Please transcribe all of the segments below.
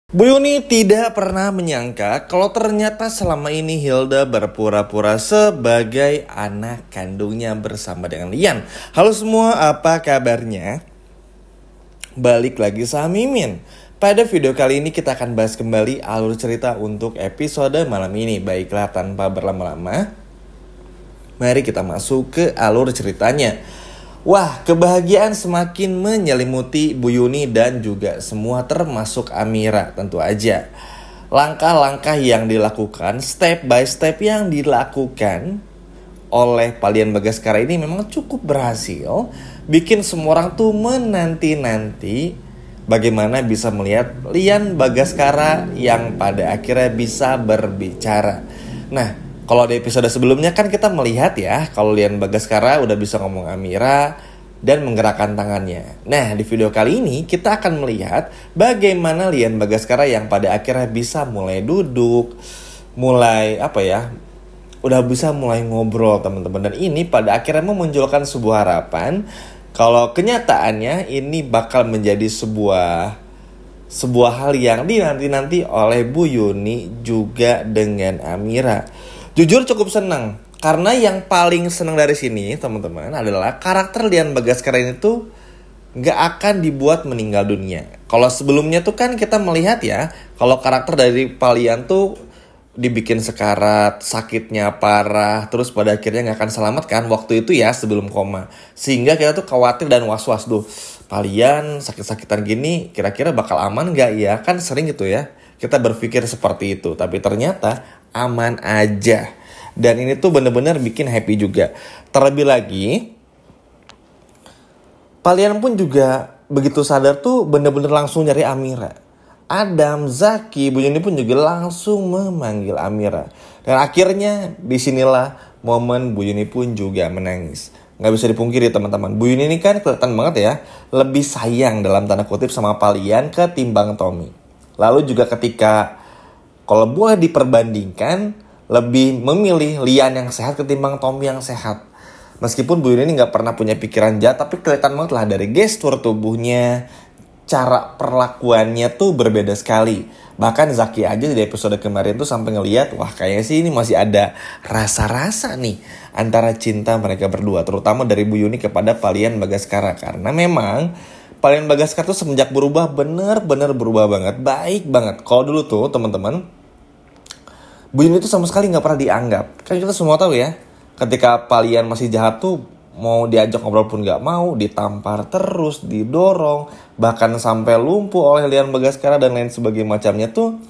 Bu Yuni tidak pernah menyangka kalau ternyata selama ini Hilda berpura-pura sebagai anak kandungnya bersama dengan Lian. Halo semua, apa kabarnya? Balik lagi sama Mimin. Pada video kali ini kita akan bahas kembali alur cerita untuk episode malam ini. Baiklah, tanpa berlama-lama, mari kita masuk ke alur ceritanya. Wah, kebahagiaan semakin menyelimuti Bu Yuni dan juga semua termasuk Amira tentu aja. Langkah-langkah yang dilakukan, step by step yang dilakukan oleh Palian Bagaskara ini memang cukup berhasil. Bikin semua orang tuh menanti-nanti bagaimana bisa melihat Lian Bagaskara yang pada akhirnya bisa berbicara. Nah, kalau di episode sebelumnya kan kita melihat ya kalau Lian Bagaskara udah bisa ngomong Amira dan menggerakkan tangannya. Nah, di video kali ini kita akan melihat bagaimana Lian Bagaskara yang pada akhirnya bisa mulai duduk, udah bisa mulai ngobrol teman-teman. Dan ini pada akhirnya memunculkan sebuah harapan kalau kenyataannya ini bakal menjadi sebuah hal yang dinanti-nanti oleh Bu Yuni juga dengan Amira. Jujur cukup senang karena yang paling senang dari sini teman-teman adalah karakter Lian Bagaskara ini tuh gak akan dibuat meninggal dunia. Kalau sebelumnya tuh kan kita melihat ya kalau karakter dari Palian tuh dibikin sekarat, sakitnya parah, terus pada akhirnya gak akan selamat kan waktu itu ya sebelum koma. Sehingga kita tuh khawatir dan was-was tuh, Palian sakit-sakitan gini kira-kira bakal aman gak ya? Kan sering gitu ya kita berpikir seperti itu, tapi ternyata aman aja. Dan ini tuh bener-bener bikin happy juga. Terlebih lagi Palian pun juga begitu sadar tuh bener-bener langsung nyari Amira. Adam, Zaki, Bu Yuni pun juga langsung memanggil Amira. Dan akhirnya disinilah momen Bu Yuni pun juga menangis. Gak bisa dipungkiri teman-teman, Bu Yuni ini kan kelihatan banget ya lebih sayang dalam tanda kutip sama Palian ketimbang Tommy. Lalu juga ketika kalau boleh diperbandingkan, lebih memilih Lian yang sehat ketimbang Tommy yang sehat. Meskipun Bu Yuni ini gak pernah punya pikiran jahat, tapi kelihatan banget lah dari gestur tubuhnya, cara perlakuannya tuh berbeda sekali. Bahkan Zaki aja di episode kemarin tuh sampai ngeliat, wah kayaknya sih ini masih ada rasa-rasa nih antara cinta mereka berdua. Terutama dari Bu Yuni kepada Palian Bagaskara. Karena memang Palian Bagaskara tuh semenjak berubah bener-bener berubah banget. Baik banget. Kalau dulu tuh teman-teman, Bu Yuni tuh sama sekali gak pernah dianggap. Kan kita semua tahu ya, ketika Palian masih jahat tuh mau diajak ngobrol pun gak mau, ditampar terus, didorong, bahkan sampai lumpuh oleh Lian Bagaskara dan lain sebagainya macamnya tuh.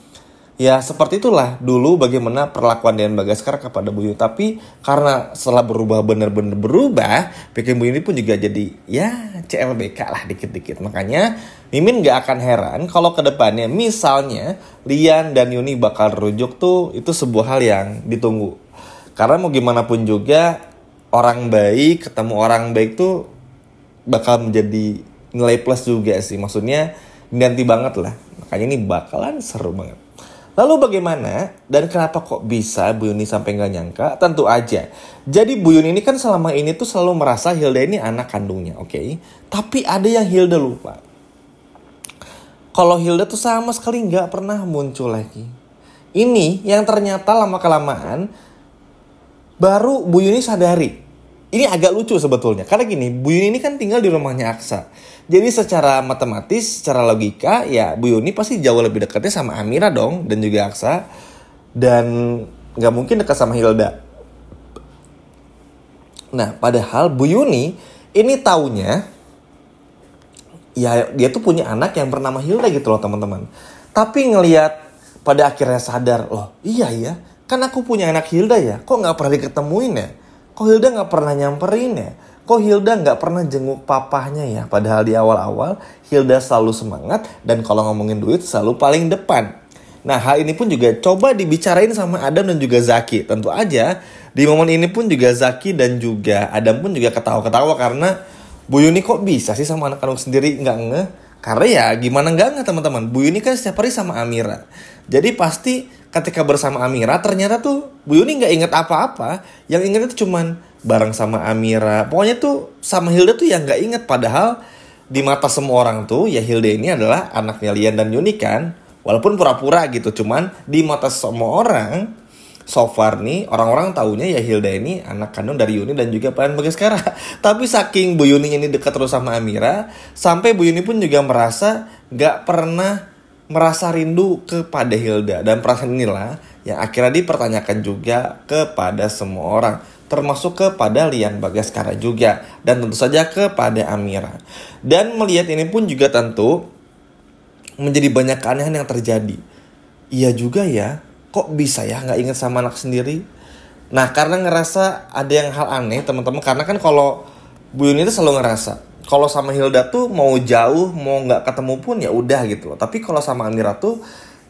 Ya seperti itulah dulu bagaimana perlakuan Lian Bagaskara kepada Bu Yuni. Tapi karena setelah berubah bener-bener berubah, bikin Bu Yuni pun juga jadi ya CLBK lah dikit-dikit. Makanya Mimin gak akan heran kalau kedepannya misalnya Lian dan Yuni bakal rujuk tuh, itu sebuah hal yang ditunggu. Karena mau gimana pun juga orang baik ketemu orang baik tuh bakal menjadi nilai plus juga sih. Maksudnya nanti banget lah. Makanya ini bakalan seru banget. Lalu bagaimana dan kenapa kok bisa Bu Yuni sampai gak nyangka? Tentu aja. Jadi Bu Yuni ini kan selama ini tuh selalu merasa Hilda ini anak kandungnya, oke? Tapi ada yang Hilda lupa. Kalau Hilda tuh sama sekali gak pernah muncul lagi. Ini yang ternyata lama-kelamaan baru Bu Yuni sadari. Ini agak lucu sebetulnya. Karena gini, Bu Yuni ini kan tinggal di rumahnya Aksa. Jadi secara matematis, secara logika, ya Bu Yuni pasti jauh lebih dekatnya sama Amira dong. Dan juga Aksa. Dan gak mungkin dekat sama Hilda. Nah, padahal Bu Yuni ini taunya, ya dia tuh punya anak yang bernama Hilda gitu loh teman-teman. Tapi ngelihat pada akhirnya sadar, loh iya ya, kan aku punya anak Hilda ya. Kok gak pernah diketemuin ya? Kok Hilda gak pernah nyamperin ya? Kok Hilda gak pernah jenguk papahnya ya? Padahal di awal-awal Hilda selalu semangat dan kalau ngomongin duit selalu paling depan. Nah hal ini pun juga coba dibicarain sama Adam dan juga Zaki. Tentu aja di momen ini pun juga Zaki dan juga Adam pun juga ketawa-ketawa karena Bu Yuni kok bisa sih sama anak kandung sendiri gak ngeh? Karena ya gimana gak teman-teman. Bu Yuni kan setiap hari sama Amira. Jadi pasti ketika bersama Amira ternyata tuh Bu Yuni gak inget apa-apa. Yang inget itu cuman bareng sama Amira. Pokoknya tuh sama Hilda tuh yang gak inget. Padahal di mata semua orang tuh ya Hilda ini adalah anaknya Lian dan Yuni kan. Walaupun pura-pura gitu, cuman di mata semua orang, so far nih orang-orang taunya ya Hilda ini anak kandung dari Yuni dan juga Palian Bagaskara. Tapi saking Bu Yuni ini dekat terus sama Amira, sampai Bu Yuni pun juga merasa gak pernah merasa rindu kepada Hilda. Dan perasaan inilah yang akhirnya dipertanyakan juga kepada semua orang, termasuk kepada Lian Bagaskara juga, dan tentu saja kepada Amira. Dan melihat ini pun juga tentu menjadi banyak keanehan yang terjadi. Iya juga ya, kok bisa ya nggak ingat sama anak sendiri? Nah, karena ngerasa ada yang hal aneh teman-teman. Karena kan kalau Bu Yuni itu selalu ngerasa kalau sama Hilda tuh mau jauh, mau nggak ketemu pun ya udah gitu. Tapi kalau sama Amira tuh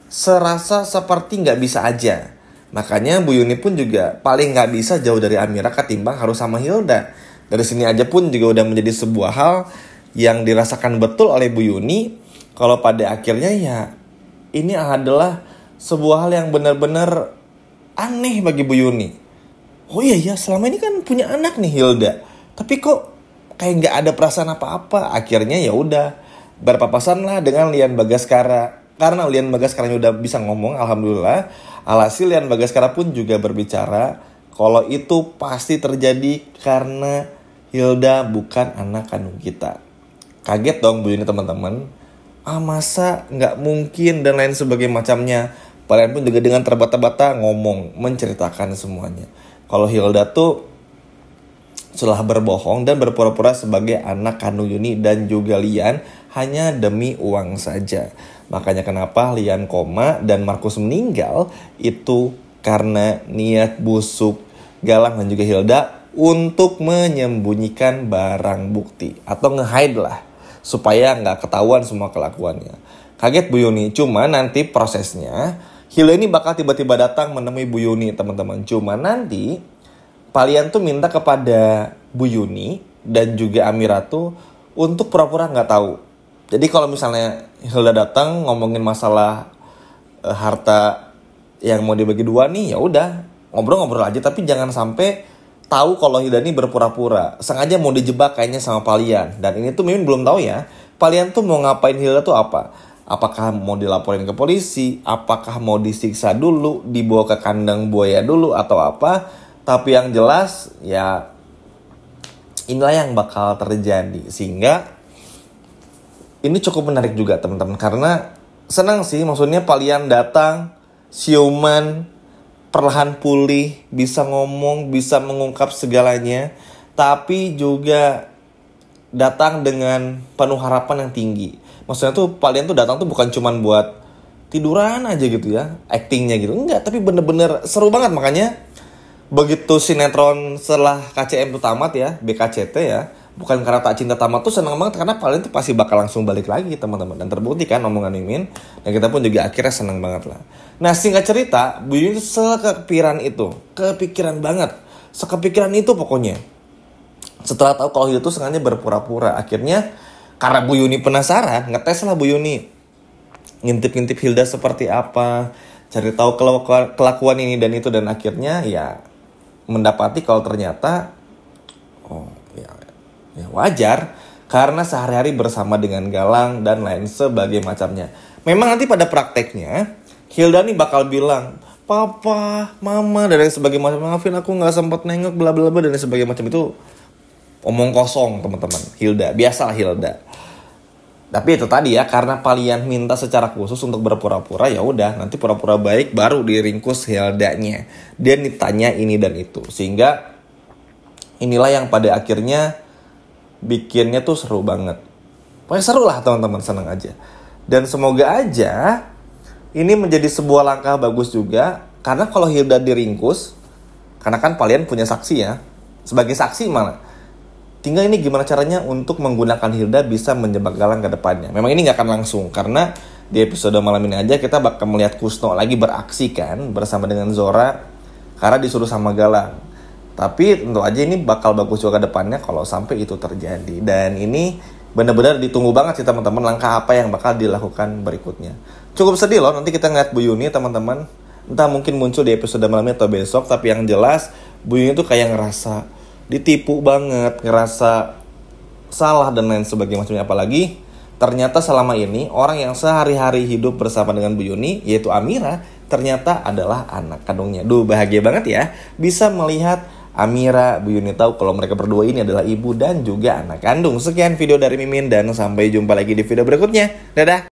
serasa seperti nggak bisa aja. Makanya Bu Yuni pun juga paling nggak bisa jauh dari Amira ketimbang harus sama Hilda. Dari sini aja pun juga udah menjadi sebuah hal yang dirasakan betul oleh Bu Yuni. Kalau pada akhirnya ya ini adalah sebuah hal yang benar-benar aneh bagi Bu Yuni. Oh iya ya, selama ini kan punya anak nih Hilda, tapi kok kayak nggak ada perasaan apa-apa. Akhirnya ya udah berpapasan lah dengan Lian Bagaskara. Karena Lian Bagaskara udah bisa ngomong, alhamdulillah. Alhasil Lian Bagaskara pun juga berbicara kalau itu pasti terjadi karena Hilda bukan anak kandung kita. Kaget dong Bu Yuni teman-teman. Masa nggak mungkin dan lain sebagainya macamnya. Palian pun juga dengan terbata-bata ngomong, menceritakan semuanya. Kalau Hilda tuh sudah berbohong dan berpura-pura sebagai anak kandung Yuni dan juga Lian hanya demi uang saja. Makanya kenapa Lian koma dan Markus meninggal itu karena niat busuk Galang dan juga Hilda untuk menyembunyikan barang bukti atau nge-hide lah supaya nggak ketahuan semua kelakuannya. Kaget Bu Yuni, cuma nanti prosesnya Hilda ini bakal tiba-tiba datang menemui Bu Yuni teman-teman. Cuma nanti Palian tuh minta kepada Bu Yuni dan juga Amira tuh untuk pura-pura nggak tahu. Jadi kalau misalnya Hilda datang ngomongin masalah harta yang mau dibagi dua nih, ya udah ngobrol-ngobrol aja, tapi jangan sampai tahu kalau Hilda ini berpura-pura. Sengaja mau dijebak kayaknya sama Palian. Dan ini tuh Mimin belum tahu ya, Palian tuh mau ngapain Hilda tuh apa? Apakah mau dilaporin ke polisi? Apakah mau disiksa dulu, dibawa ke kandang buaya dulu atau apa? Tapi yang jelas ya inilah yang bakal terjadi. Sehingga ini cukup menarik juga teman-teman. Karena senang sih, maksudnya Palian datang, siuman, perlahan pulih, bisa ngomong, bisa mengungkap segalanya. Tapi juga datang dengan penuh harapan yang tinggi. Maksudnya tuh Palian tuh datang tuh bukan cuman buat tiduran aja gitu ya, actingnya gitu. Enggak, tapi bener-bener seru banget. Makanya begitu sinetron setelah KCM tuh tamat ya, BKCT ya, bukan karena tak cinta tamat tuh senang banget karena Palian tuh pasti bakal langsung balik lagi teman-teman. Dan terbukti kan omongan Mimin, dan kita pun juga akhirnya senang banget lah. Nah singkat cerita, Bu Yuni tuh sekepikiran banget, sekepikiran itu pokoknya. Setelah tahu kalau itu sengaja berpura-pura, akhirnya karena Bu Yuni penasaran, ngetes lah Bu Yuni, ngintip-ngintip Hilda seperti apa, cari tahu kelakuan ini dan itu, dan akhirnya ya mendapati kalau ternyata ya wajar karena sehari-hari bersama dengan Galang dan lain sebagainya macamnya. Memang nanti pada prakteknya Hilda nih bakal bilang, "Papa, Mama," dan lain sebagainya macam, "Maafin aku nggak sempat nengok bla bla bla," dan lain sebagainya macam. Itu omong kosong teman-teman. Hilda, biasalah Hilda. Tapi itu tadi ya, karena Palian minta secara khusus untuk berpura-pura, ya udah nanti pura-pura baik baru diringkus Hildanya. Dia ditanya ini dan itu. Sehingga inilah yang pada akhirnya bikinnya tuh seru banget. Pokoknya seru lah teman-teman, senang aja. Dan semoga aja ini menjadi sebuah langkah bagus juga. Karena kalau Hilda diringkus, karena kan Palian punya saksi ya, sebagai saksi malah, tinggal ini gimana caranya untuk menggunakan Hilda bisa menjebak Galang ke depannya. Memang ini gak akan langsung, karena di episode malam ini aja kita bakal melihat Kusno lagi beraksi kan bersama dengan Zora, karena disuruh sama Galang. Tapi tentu aja ini bakal bagus juga ke depannya kalau sampai itu terjadi. Dan ini benar-benar ditunggu banget sih teman-teman, langkah apa yang bakal dilakukan berikutnya. Cukup sedih loh nanti kita ngeliat Bu Yuni teman-teman. Entah mungkin muncul di episode malam ini atau besok, tapi yang jelas Bu Yuni tuh kayak ngerasa ditipu banget, ngerasa salah dan lain sebagainya macamnya. Apalagi Ternyata selama ini orang yang sehari-hari hidup bersama dengan Bu Yuni, yaitu Amira, ternyata adalah anak kandungnya. Duh, bahagia banget ya bisa melihat Amira, Bu Yuni tahu kalau mereka berdua ini adalah ibu dan juga anak kandung. Sekian video dari Mimin dan sampai jumpa lagi di video berikutnya. Dadah.